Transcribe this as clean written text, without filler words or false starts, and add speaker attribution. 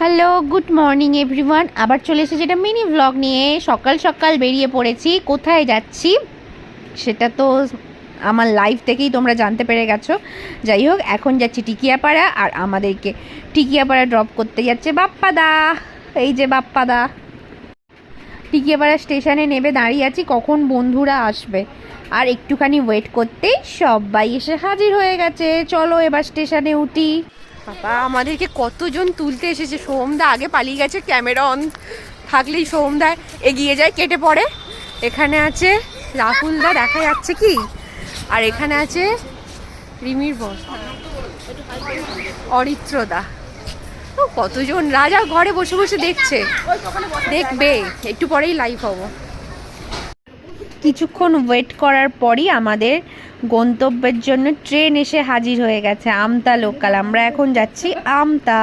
Speaker 1: Hello, good morning everyone. আবার চলে এসেছে যেটা মিনি ভ্লগ নিয়ে। সকাল সকাল বেরিয়ে পড়েছি। কোথায় যাচ্ছি সেটা তো আমার লাইভ থেকেই তোমরা জানতে পেরে গেছো। যাই হোক, এখন যাচ্ছি টিকিয়াপাড়া, আর আমাদেরকে টিকিয়াপাড়া ড্রপ করতে যাচ্ছে বাপ্পাদা। এই যে বাপ্পাদা। টিকিয়াপাড়া স্টেশনে নেমে দাঁড়িয়ে আছি কখন বন্ধুরা আসবে, আর একটুখানি ওয়েট করতেই সবাই এসে হাজির হয়ে গেছে। চলো এবার স্টেশনে উঠি। বাবা, আমাদেরকে কতজন তুলতে এসেছে। সোমদা আগে পালিয়ে গেছে, ক্যামেরা অন থাকলেই সোমদা এগিয়ে যায়, কেটে পড়ে। এখানে আছে রাহুলদা, দেখা যাচ্ছে কি, আর এখানে আছে রিমির বস অরিত্রদা। ও কতজন, রাজা ঘরে বসে বসে দেখছে, দেখবে একটু পরেই লাইভ হবো। কিছুক্ষণ ওয়েট করার পরই আমাদের গন্তব্যের জন্য ট্রেন এসে হাজির হয়ে গেছে, আমতা লোকাল। আমরা এখন যাচ্ছি আমতা।